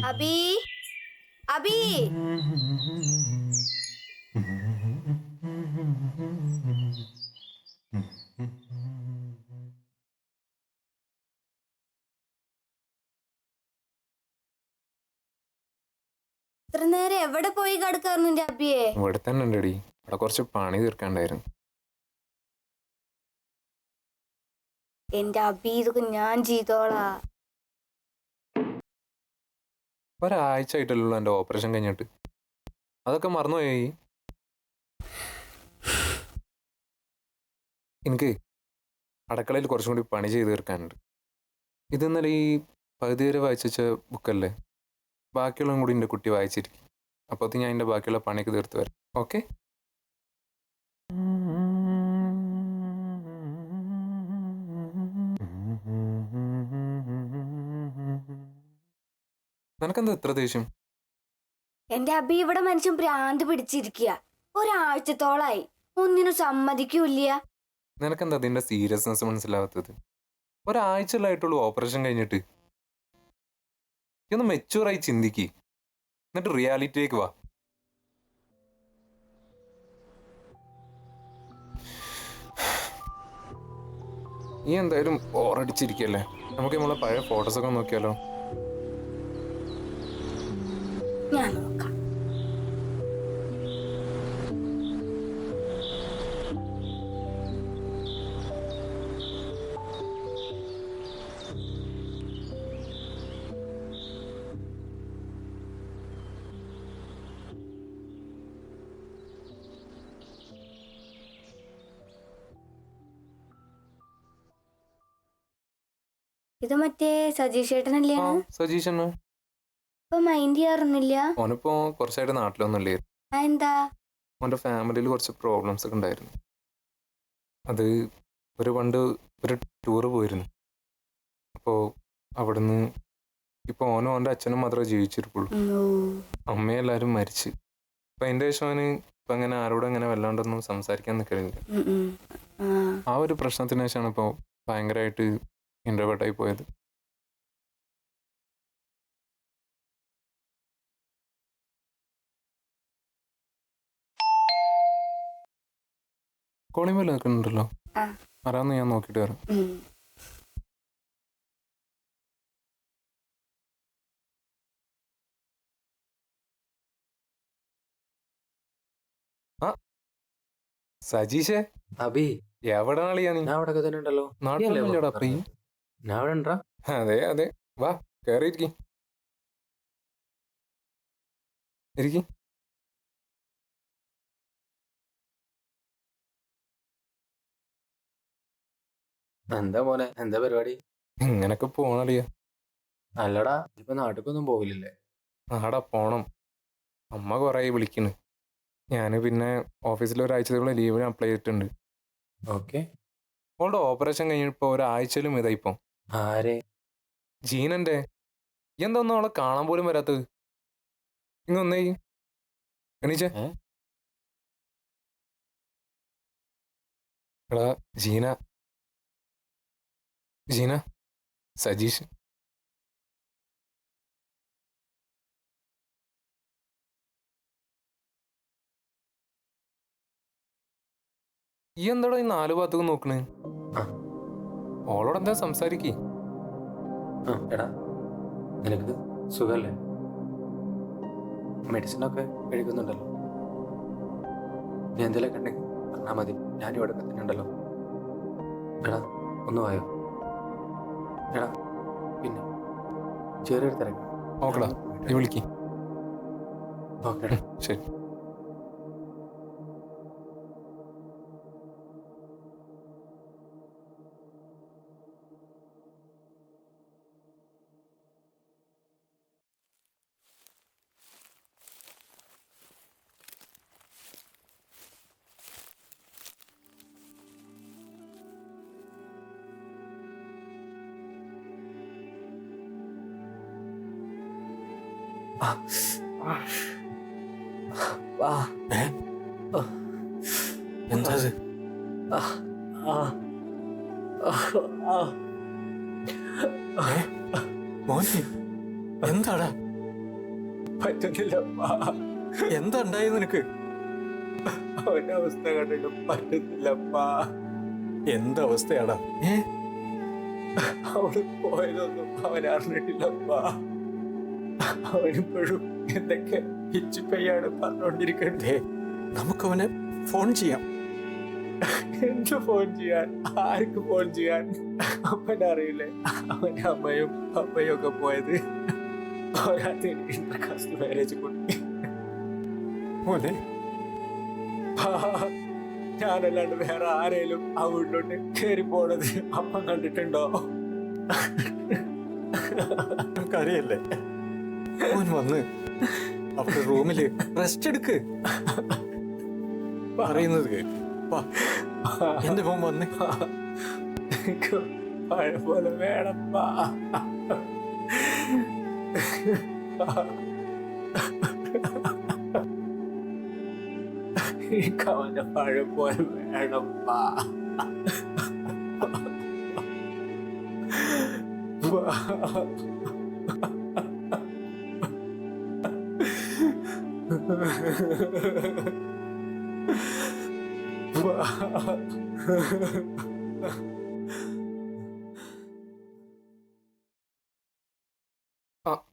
അബി അബി ഇത്ര നേരം എവിടെ പോയി കിടക്കാറുണ്ട് എന്റെ അബിയെ? ഇവിടെ തന്നെ ഉണ്ടടി. ഇവിടെ കുറച്ച് പണി തീർക്കാണ്ടായിരുന്നു. എന്റെ അബി ഇതൊക്കെ ഞാൻ ചെയ്തോളാ. ഒരാഴ്ച ആയിട്ടല്ലോ എൻ്റെ ഓപ്പറേഷൻ കഴിഞ്ഞിട്ട്. അതൊക്കെ മറന്നുപോയി. എനിക്ക് അടുക്കളയിൽ കുറച്ചും കൂടി പണി ചെയ്ത് തീർക്കാനുണ്ട്. ഇതെന്നലെ ഈ പകുതി വരെ വായിച്ച ബുക്കല്ലേ, ബാക്കിയുള്ളതും കൂടി എൻ്റെ കുട്ടി വായിച്ചിരിക്കും. അപ്പോൾ ഞാൻ എൻ്റെ ബാക്കിയുള്ള പണിയൊക്കെ തീർത്ത് വരാം. ഓക്കെ? നിനക്കെന്താ ഇത്ര ദേഷ്യം? എന്റെ അബി ഇവിടെ മനുഷ്യൻ ഭ്രാന്ത് പിടിച്ചിരിക്കുക. ഒരാഴ്ചത്തോളായി ഒന്നിനും സമ്മതിക്കൂല്ല. നിനക്കെന്താ അതിൻ്റെ സീരിയസ്നെസ് മനസ്സിലാവാത്തത്? ഒരാഴ്ചയിലായിട്ടുള്ളൂ ഓപ്പറേഷൻ കഴിഞ്ഞിട്ട്. ഒന്ന് മെച്ചൂറായി ചിന്തിക്ക്, എന്നിട്ട് റിയാലിറ്റിയിലേക്ക് വാ. നീ എന്തായാലും ബോറടിച്ചിരിക്കല്ലേ? നമുക്ക് നമ്മളെ പഴയ ഫോട്ടോസൊക്കെ നോക്കിയാലോ? ഞാൻ നോക്കാം. ഇത് മറ്റേ സജീഷ് ചേട്ടനല്ലേ? സജീഷ് ഇപ്പൊ മൈൻഡ് ചെയ്യാറൊന്നുമില്ല. ഓനിപ്പോ കുറച്ചായിട്ട് നാട്ടിലൊന്നും ഇല്ലായിരുന്നു. എന്താ? ഓൻ്റെ ഫാമിലിയിൽ കുറച്ച് പ്രോബ്ലംസ് ഒക്കെ ഉണ്ടായിരുന്നു. അത് പണ്ട് ഒരു ടൂറ് പോയിരുന്നു. അപ്പോൾ അവിടുന്ന് ഇപ്പോൾ ഓനും ഓൻ്റെ അച്ഛനും മാത്രമേ ജീവിച്ചിരിക്കുള്ളൂ. അമ്മയെല്ലാവരും മരിച്ച്. അപ്പം അതിൻ്റെ ശേഷം അവന് ഇപ്പം അങ്ങനെ ആരോടും അങ്ങനെ വല്ലാണ്ടൊന്നും സംസാരിക്കാൻ നിൽക്കലില്ല. ആ ഒരു പ്രശ്നത്തിന് ശേഷമാണ് ഇപ്പോൾ ഭയങ്കരമായിട്ട് ഇൻട്രോവേർട്ടായി പോയത്. കോളിംഗ് ബെൽ നിൽക്കുന്നുണ്ടല്ലോ, ആരാന്ന് ഞാൻ നോക്കിയിട്ട് വരാം. ആ സജീഷേ, അബി എവിടെ നാളിയാ നീ? ഞാൻ അവിടെ തന്നെ ഉണ്ടല്ലോ. നാട്ടിലല്ലേടാ? അപ്പൊ ഞാൻ അവിടെ ഉണ്ടാ? അതെ അതെ, വാ കയറിയിരിക്കും. ഇരിക്കും. എന്താ മോനെ, എന്താ പരിപാടി? ഇങ്ങനൊക്കെ പോണടിയാ. അല്ലടാ, ഇപ്പൊ നാട്ടിക്കൊന്നും പോകില്ലേ? ആടാ പോണം. അമ്മ കുറേ വിളിക്കുന്നു. ഞാൻ പിന്നെ ഓഫീസിൽ ഒരാഴ്ചയോളം ലീവിന് അപ്ലൈ ചെയ്തിട്ടുണ്ട്. ഓക്കെ. അവളുടെ ഓപ്പറേഷൻ കഴിഞ്ഞപ്പോൾ ഒരാഴ്ചയിലും ഇതായിപ്പോ. ആരെ? ജീനന്റെ. എന്തൊന്നും അവളെ കാണാൻ പോലും വരാത്തത്? ഇങ്ങൊന്നേ എണീച്ചേ. എടാ ജീന, ജീന, സജീഷ്. ഈ എന്താടാ ഈ നാല് ഭാഗത്തേക്ക് നോക്കണേ? ഓളോട് എന്താ സംസാരിക്കേ? എടാ, നിനക്ക് സുഖല്ലേ? മെഡിസിനൊക്കെ കഴിക്കുന്നുണ്ടല്ലോ. നീ എന്തെങ്കിലുമൊക്കെ ഉണ്ടെങ്കിൽ പറഞ്ഞാൽ മതി, ഞാനിവിടെ തന്നെ ഉണ്ടല്ലോ. എടാ ഒന്ന് വായോ. എടാ പിന്നെ ചെറിയൊരു തിരക്ക്. ഓക്കെടാ, നീ വിളിക്ക്. ഓക്കെടാ, ശരി. എന്താ മോനെ എന്താടാ പറ്റുന്നില്ലപ്പാ. എന്താ ഉണ്ടായി നിനക്ക്? അവന്റെ അവസ്ഥ കണ്ടിട്ട് പറ്റുന്നില്ലപ്പാ. എന്തവസ്ഥയാടാ? അവള് പോയതൊന്നും അവൻ അറിഞ്ഞിട്ടില്ലപ്പാ. അവനിപ്പോഴും എന്തൊക്കെ പിച്ചുപെയ്യാണ് പറഞ്ഞോണ്ടിരിക്കണ്ടേ. നമുക്കവനെ ഫോൺ ചെയ്യാം. എന്ത് ഫോൺ ചെയ്യാൻ? ആർക്ക് ഫോൺ ചെയ്യാൻ? അവനറിയില്ലേ അവന്റെ അമ്മയും അമ്മയും ഒക്കെ പോയത് ഇന്റർകാസ്റ്റ് മാരേജ് കൂടി. മോനെ ഞാനല്ലാണ്ട് വേറെ ആരേലും ആ വീട്ടിലോട്ട് കയറി പോണത് അമ്മ കണ്ടിട്ടുണ്ടോ? നമുക്കറിയല്ലേ മോൻ വന്ന് അവരുടെ റൂമില് റെസ്റ്റ് എടുക്ക്. പറയുന്നത് കേക്ക്. എന്റെ മോൻ വന്ന് പഴയ പോലെ വേണപ്പാ. അവന്റെ പഴയ പോലെ വേണപ്പാ.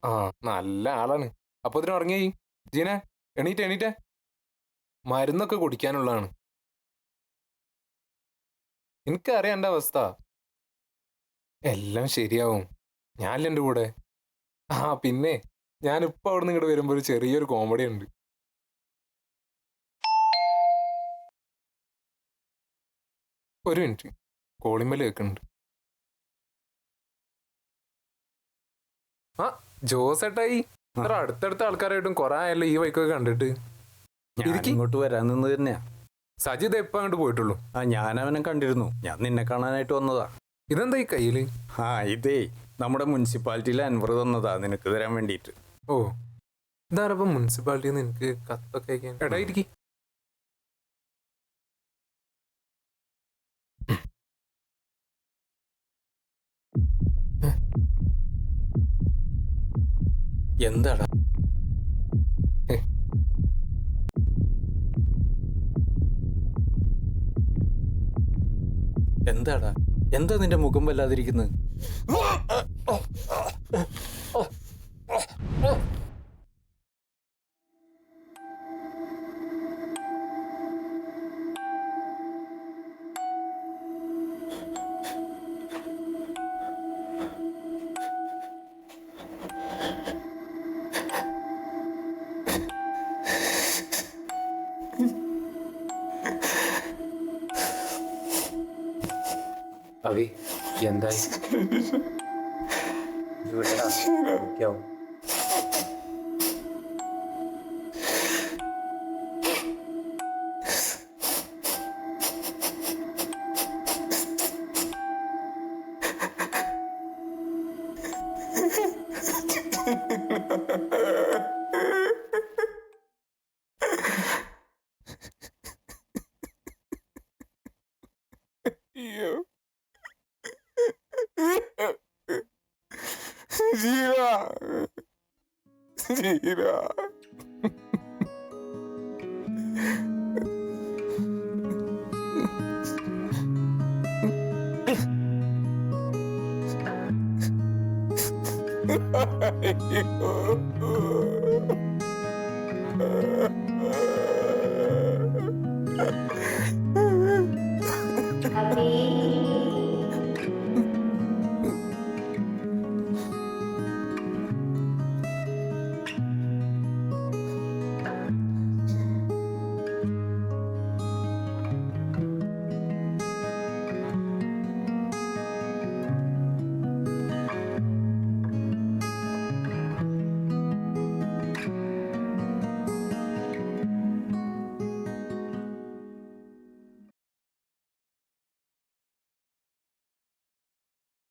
ആ നല്ല ആളാണ്. അപ്പൊ ഇതിന് ഉറങ്ങി ജീന. എണീറ്റേ എണീറ്റേ. മരുന്നൊക്കെ കുടിക്കാനുള്ളതാണ്. എനിക്കറിയാം എൻ്റെ അവസ്ഥ. എല്ലാം ശരിയാവും. ഞാനല്ല എൻ്റെ കൂടെ. പിന്നെ ഞാനിപ്പോ അവിടെ നിന്ന് ഇങ്ങോട്ട് വരുമ്പോ ഒരു ചെറിയൊരു കോമഡി ഉണ്ട്. ഒരു മിനിറ്റ്, കോളിമ്മൽ കേൾക്കുന്നുണ്ട്. ജോസേട്ടായി ഇത്ര അടുത്തടുത്ത ആൾക്കാരായിട്ടും കുറെ ആയല്ലോ ഈ വൈക്കൊക്കെ കണ്ടിട്ട്. ഇങ്ങോട്ട് വരാൻ നിന്ന് തന്നെയാ. സജിത് എപ്പോ അങ്ങോട്ട് പോയിട്ടുള്ളൂ? ഞാൻ അവനെ കണ്ടിരുന്നു. ഞാൻ നിന്നെ കാണാനായിട്ട് വന്നതാ. ഇതെന്താ ഈ കയ്യില്? ഇതേ നമ്മുടെ മുനിസിപ്പാലിറ്റിയിലെ അൻവർ തന്നതാ നിനക്ക് തരാൻ വേണ്ടിയിട്ട്. ഓ, ഇതാരപ്പോ മുനിസിപ്പാലിറ്റിയിൽ നിന്ന് എനിക്ക് കത്തൊക്കെ അയക്കാൻ? എടാ ഇരിക്കി. എന്താടാ? എന്താടാ? എന്താ നിന്റെ മുഖം വല്ലാതിരിക്കുന്നത്? അഭി എന്തായി? മുഖ്യാവും. അയ്യോ